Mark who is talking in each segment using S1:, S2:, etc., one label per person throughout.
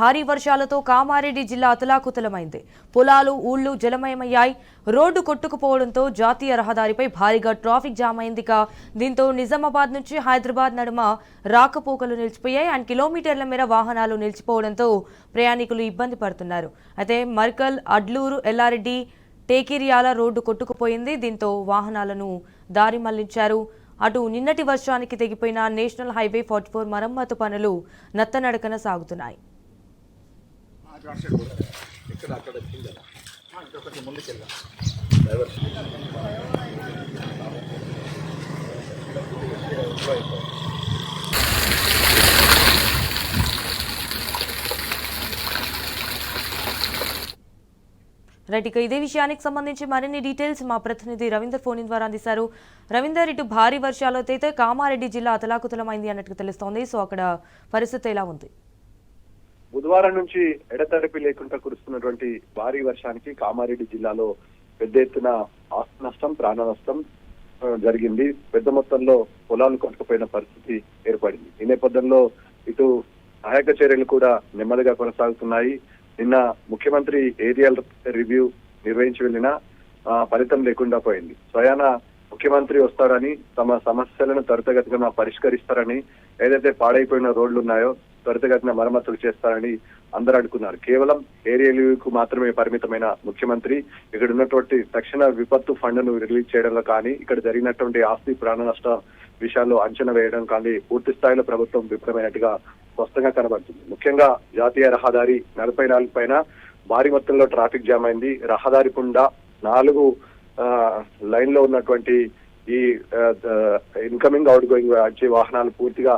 S1: భారీ వర్షాలతో కామారెడ్డి జిల్లా అతలాకుతలమైంది. పొలాలు ఊళ్లు జలమయమయ్యాయి. రోడ్డు కొట్టుకుపోవడంతో జాతీయ రహదారిపై భారీగా ట్రాఫిక్ జామ్ అయింది. దీంతో నిజామాబాద్ నుంచి హైదరాబాద్ నడుమ రాకపోకలు నిలిచిపోయాయి. 1 కిలోమీటర్ల మేర వాహనాలు నిలిచిపోవడంతో ప్రయాణికులు ఇబ్బంది పడుతున్నారు. అయితే మర్కల్ అడ్లూరు ఎల్లారెడ్డి టేకిరియాల రోడ్డు కొట్టుకుపోయింది. దీంతో వాహనాలను దారి మళ్లించారు. అటు నిన్నటి వర్షానికి తెగిపోయిన నేషనల్ హైవే 44 మరమ్మతు పనులు నత్తనడకన సాగుతున్నాయి. రైట్, ఇక ఇదే విషయానికి సంబంధించి మరిన్ని డీటెయిల్స్ మా ప్రతినిధి రవీందర్ ఫోన్ ద్వారా అందిస్తారు. రవీందర్, ఇటు భారీ వర్షాలతో అయితే కామారెడ్డి జిల్లా అతలాకుతలమైంది అన్నట్టు తెలుస్తోంది. సో అక్కడ పరిస్థితి ఎలా ఉంది?
S2: బుధవారం నుంచి ఎడతెరిపి లేకుండా కురుస్తున్నటువంటి భారీ వర్షానికి కామారెడ్డి జిల్లాలో పెద్ద ఎత్తున ఆస్తి నష్టం, ప్రాణ నష్టం జరిగింది. పెద్ద మొత్తంలో పొలాలు కొట్టుకుపోయిన పరిస్థితి ఏర్పడింది. ఈ నేపథ్యంలో ఇటు సహాయక చర్యలు కూడా నెమ్మదిగా కొనసాగుతున్నాయి. నిన్న ముఖ్యమంత్రి ఏరియల్ రివ్యూ నిర్వహించి వెళ్ళినా ఫలితం లేకుండా పోయింది. స్వయాన ముఖ్యమంత్రి వస్తారని, తమ సమస్యలను త్వరితగతిన పరిష్కరిస్తారని, ఏదైతే పాడైపోయిన రోడ్లు ఉన్నాయో త్వరితగతిన మరమ్మతులు చేస్తారని అందరూ అనుకున్నారు. కేవలం ఏరియల్ రివ్యూకు మాత్రమే పరిమితమైన ముఖ్యమంత్రి ఇక్కడ ఉన్నటువంటి తక్షణ విపత్తు ఫండ్ ను రిలీజ్ చేయడంలో కానీ, ఇక్కడ జరిగినటువంటి ఆస్తి ప్రాణ నష్ట విషయాల్లో అంచనా వేయడం కానీ పూర్తి స్థాయిలో ప్రభుత్వం విఫలమైనట్టుగా స్పష్టంగా కనబడుతుంది. ముఖ్యంగా జాతీయ రహదారి 44 పైన భారీ మొత్తంలో ట్రాఫిక్ జామ్ అయింది. రహదారి గుండా 4 లైన్ లో ఉన్నటువంటి ఈ ఇన్కమింగ్ అవుట్ గోయింగ్ వచ్చే వాహనాలు పూర్తిగా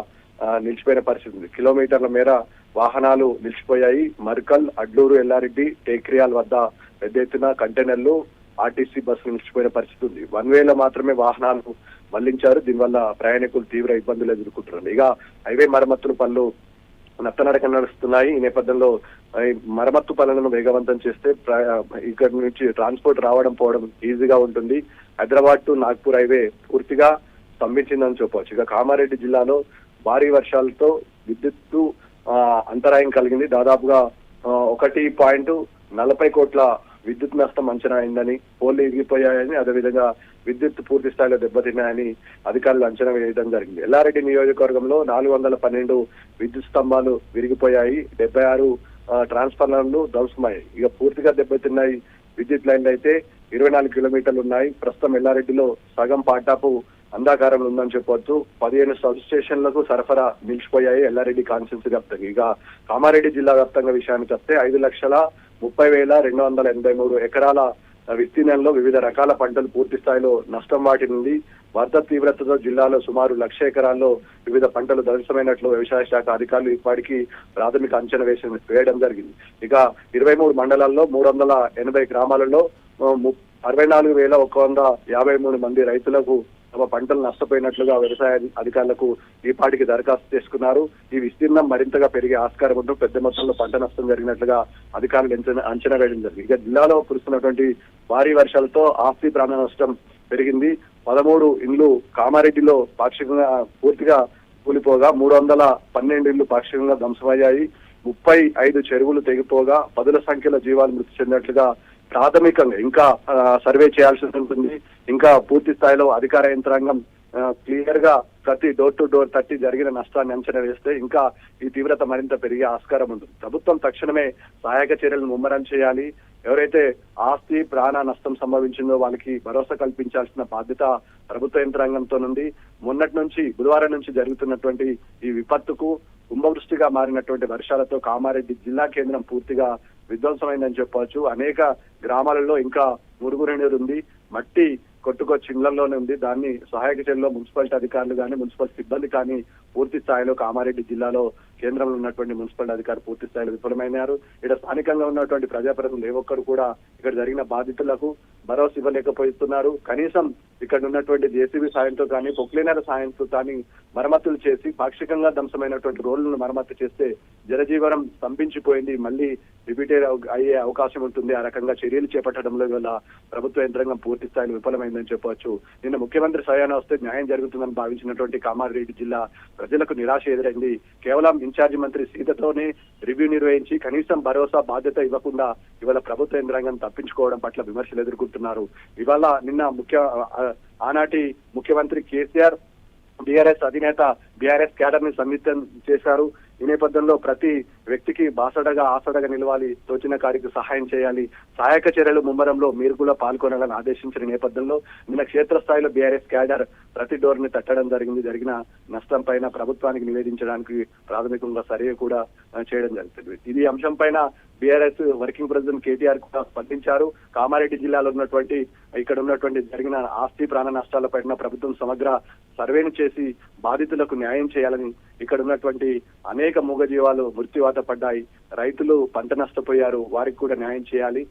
S2: నిలిచిపోయిన పరిస్థితి ఉంది. కిలోమీటర్ల మేర వాహనాలు నిలిచిపోయాయి. మర్కల్, అడ్లూరు, ఎల్లారెడ్డి, టేక్రియాల్ వద్ద పెద్ద ఎత్తున కంటైనర్లు, ఆర్టీసీ బస్సులు నిలిచిపోయిన పరిస్థితి ఉంది. 1 వేలో మాత్రమే వాహనాలు మళ్లించారు. దీనివల్ల ప్రయాణికులు తీవ్ర ఇబ్బందులు ఎదుర్కొంటున్నారు. ఇక హైవే మరమ్మతుల పనులు నత్తనడక నడుస్తున్నాయి. ఈ నేపథ్యంలో మరమ్మత్తు పనులను వేగవంతం చేస్తే ఇక్కడ నుంచి ట్రాన్స్పోర్ట్ రావడం పోవడం ఈజీగా ఉంటుంది. హైదరాబాద్ టు నాగ్పూర్ హైవే పూర్తిగా స్తంభించిందని చెప్పవచ్చు. ఇక కామారెడ్డి జిల్లాలో భారీ వర్షాలతో విద్యుత్తు అంతరాయం కలిగింది. దాదాపుగా 1.40 కోట్ల విద్యుత్ నష్టం అంచనా అయిందని, పోల్లు ఇరిగిపోయాయని, అదేవిధంగా విద్యుత్ పూర్తి స్థాయిలో దెబ్బతిన్నాయని అధికారులు అంచనా వేయడం జరిగింది. ఎల్లారెడ్డి నియోజకవర్గంలో 412 విద్యుత్ స్తంభాలు విరిగిపోయాయి. 76 ట్రాన్స్ఫార్మర్లు ధ్వంసమయ్యాయి. ఇక పూర్తిగా దెబ్బతిన్నాయి విద్యుత్ లైన్లు అయితే 24 కిలోమీటర్లు ఉన్నాయి. ప్రస్తుతం ఎల్లారెడ్డిలో సగం పాటాపు అంధాకారంలో ఉందని చెప్పవచ్చు. 15 సబ్ స్టేషన్లకు సరఫరా నిలిచిపోయాయి ఎల్లారెడ్డి కాన్స్టిట్యున్సీ వ్యాప్తంగా. ఇక కామారెడ్డి జిల్లా వ్యాప్తంగా విషయానికి వస్తే 5,30,283 ఎకరాల విస్తీర్ణంలో వివిధ రకాల పంటలు పూర్తి స్థాయిలో నష్టం వాటిల్లింది. వరద తీవ్రతతో జిల్లాలో సుమారు 1,00,000 ఎకరాల్లో వివిధ పంటలు ధ్వంసమైనట్లు వ్యవసాయ శాఖ అధికారులు ఇప్పటికీ ప్రాథమిక అంచనా వేయడం జరిగింది. ఇక 23 మండలాల్లో 380 గ్రామాలలో 64,153 మంది రైతులకు తమ పంటలు నష్టపోయినట్లుగా వ్యవసాయ అధికారులకు ఈ పాటికి దరఖాస్తు చేసుకున్నారు. ఈ విస్తీర్ణం మరింతగా పెరిగే ఆస్కారం ఉంటూ పెద్ద మొత్తంలో పంట నష్టం జరిగినట్లుగా అధికారులు అంచనా వేయడం జరిగింది. ఇక జిల్లాలో కురుస్తున్నటువంటి భారీ వర్షాలతో ఆస్తి ప్రాణ నష్టం పెరిగింది. 13 ఇండ్లు కామారెడ్డిలో పాక్షికంగా పూర్తిగా కూలిపోగా 312 ఇండ్లు పాక్షికంగా ధ్వంసమయ్యాయి. 35 చెరువులు తెగిపోగా పదుల సంఖ్యలో జీవాలు మృతి చెందినట్లుగా ప్రాథమికంగా ఇంకా సర్వే చేయాల్సి ఉంటుంది. ఇంకా పూర్తి స్థాయిలో అధికార యంత్రాంగం క్లియర్ గా ప్రతి డోర్ టు డోర్ తట్టి జరిగిన నష్టాన్ని అంచనా వేస్తే ఇంకా ఈ తీవ్రత మరింత పెరిగే ఆస్కారం ఉంటుంది. ప్రభుత్వం తక్షణమే సహాయక చర్యలను ముమ్మరం చేయాలి. ఎవరైతే ఆస్తి ప్రాణ నష్టం సంభవించిందో వాళ్ళకి భరోసా కల్పించాల్సిన బాధ్యత ప్రభుత్వ యంత్రాంగంతో నుండి. మొన్నటి నుంచి బుధవారం నుంచి జరుగుతున్నటువంటి ఈ విపత్తుకు కుంభవృష్టిగా మారినటువంటి వర్షాలతో కామారెడ్డి జిల్లా కేంద్రం పూర్తిగా విధ్వంసమైందని చెప్పవచ్చు. అనేక గ్రామాలలో ఇంకా మురుగునీరు ఉంది, మట్టి కొట్టుకొచ్చి ఇళ్లలోనే ఉంది. దాన్ని సహాయక చర్యలో మున్సిపాలిటీ అధికారులు కానీ, మున్సిపల్ సిబ్బంది కానీ పూర్తి స్థాయిలో కామారెడ్డి జిల్లాలో కేంద్రంలో ఉన్నటువంటి మున్సిపల్ అధికారులు పూర్తి స్థాయిలో విఫలమైనారు. ఇక్కడ స్థానికంగా ఉన్నటువంటి ప్రజాప్రతినిధులు ఏ ఒక్కరు కూడా ఇక్కడ జరిగిన బాధితులకు భరోసా ఇవ్వలేకపోతున్నారు. కనీసం ఇక్కడ ఉన్నటువంటి జేసీబీ సాయంతో కానీ, పొక్లైనర్ సాయంతో కానీ మరమ్మతులు చేసి పాక్షికంగా ధ్వంసమైనటువంటి రోడ్లను మరమ్మతు చేస్తే జనజీవనం స్తంభించిపోయింది. మళ్ళీ రిపీటెడ్ అయ్యే అవకాశం ఉంటుంది. ఆ రకంగా చర్యలు చేపట్టడంలో వల్ల ప్రభుత్వ యంత్రాంగం పూర్తి స్థాయిలో విఫలమైందని చెప్పవచ్చు. నిన్న ముఖ్యమంత్రి స్వయాన వస్తే న్యాయం జరుగుతుందని భావించినటువంటి కామారెడ్డి జిల్లా ప్రజలకు నిరాశ ఎదురైంది. కేవలం ఇన్ఛార్జి మంత్రి సీతతోనే రివ్యూ నిర్వహించి కనీసం భరోసా బాధ్యత ఇవ్వకుండా ఇవాళ ప్రభుత్వ యంత్రాంగం తప్పించుకోవడం పట్ల విమర్శలు ఎదుర్కొంటున్నారు. ఇవాళ నిన్న ఆనాటి ముఖ్యమంత్రి కేసీఆర్ బీఆర్ఎస్ అధినేత బీఆర్ఎస్ క్యాడర్ ని సన్నిహితం చేశారు. ఈ నేపథ్యంలో ప్రతి వ్యక్తికి బాసడగా ఆసడగా నిలవాలి, తోచిన కారికి సహాయం చేయాలి, సహాయక చర్యలు ముమ్మరంలో మీరు కూడా పాల్గొనాలని ఆదేశించిన నేపథ్యంలో నిన్న క్షేత్రస్థాయిలో బీఆర్ఎస్ క్యాడర్ ప్రతి డోర్ ని తట్టడం జరిగిన నష్టం పైన ప్రభుత్వానికి నివేదించడానికి ప్రాథమికంగా సర్వే కూడా చేయడం జరుగుతుంది. ఇది అంశం పైన బీఆర్ఎస్ వర్కింగ్ ప్రెసిడెంట్ కేటీఆర్ కూడా స్పందించారు. కామారెడ్డి జిల్లాలో ఇక్కడ ఉన్నటువంటి జరిగిన ఆస్తి ప్రాణ నష్టాల పైన ప్రభుత్వం సమగ్ర సర్వేను చేసి బాధితులకు న్యాయం చేయాలని, ఇక్కడ ఉన్నటువంటి అనేక మూగజీవాలు మృత్యువాత పడ్డాయి, రైతులు పంట నష్టపోయారు, వారికి కూడా న్యాయం చేయాలి.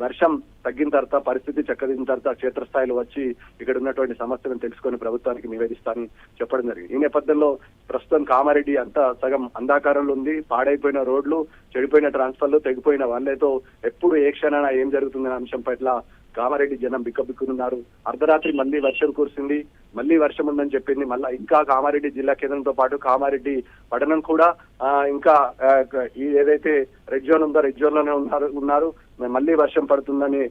S2: వర్షం తగ్గిన తర్వాత పరిస్థితి చక్కదిన తర్వాత క్షేత్రస్థాయిలో వచ్చి ఇక్కడ ఉన్నటువంటి సమస్యలను తెలుసుకొని ప్రభుత్వానికి నివేదిస్తానని చెప్పడం జరిగింది. ఈ నేపథ్యంలో ప్రస్తుతం కామారెడ్డి అంతా సగం అంధాకారంలో ఉంది. పాడైపోయిన రోడ్లు, చెడిపోయిన ట్రాన్స్ఫర్లు, తెగిపోయిన వాళ్ళతో ఎప్పుడు ఏ క్షణాన ఏం జరుగుతుందనే అంశం పట్ల కామారెడ్డి జనం బిక్కబిక్కున్నారు. అర్ధరాత్రి మళ్ళీ వర్షం కురిసింది, మళ్ళీ వర్షం ఉందని చెప్పింది. మళ్ళా ఇంకా కామారెడ్డి జిల్లా కేంద్రంతో పాటు కామారెడ్డి పట్టణం కూడా ఇంకా ఏదైతే రెడ్ జోన్ ఉందో రెడ్ జోన్ లోనే ఉన్నారు. మళ్ళీ వర్షం పడుతుందని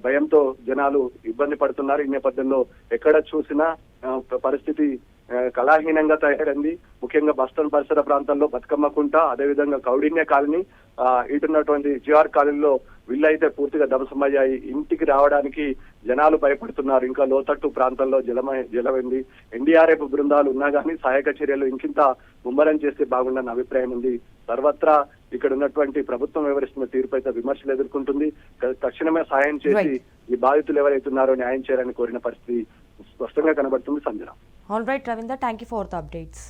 S2: భయంతో జనాలు ఇబ్బంది పడుతున్నారు. ఈ నేపథ్యంలో ఎక్కడ చూసినా పరిస్థితి కళాహీనంగా తయారైంది. ముఖ్యంగా బస్టాండ్ పరిసర ప్రాంతాల్లో బతుకమ్మ కుంట, అదేవిధంగా కౌడిన్య కాలనీ, ఇటున్నటువంటి జిఆర్ కాలనీలో వీళ్ళైతే పూర్తిగా ధ్వంసమయ్యాయి. ఇంటికి రావడానికి జనాలు భయపడుతున్నారు. ఇంకా లోతట్టు ప్రాంతాల్లో జలమైంది. ఎన్డీఆర్ఎఫ్ బృందాలు ఉన్నా కానీ సహాయక చర్యలు ఇంకింత ముమ్మరం చేస్తే బాగుండన్న అభిప్రాయం ఉంది. సర్వత్రా ఇక్కడ ఉన్నటువంటి ప్రభుత్వం వివరిస్తున్న తీర్పు అయితే విమర్శలు ఎదుర్కొంటుంది. తక్షణమే సహాయం చేసి ఈ బాధితులు ఎవరైతే ఉన్నారో న్యాయం చేయాలని కోరిన పరిస్థితి స్పష్టంగా కనబడుతుంది. Sanjana.
S1: All right, Ravinder, thank you for the updates.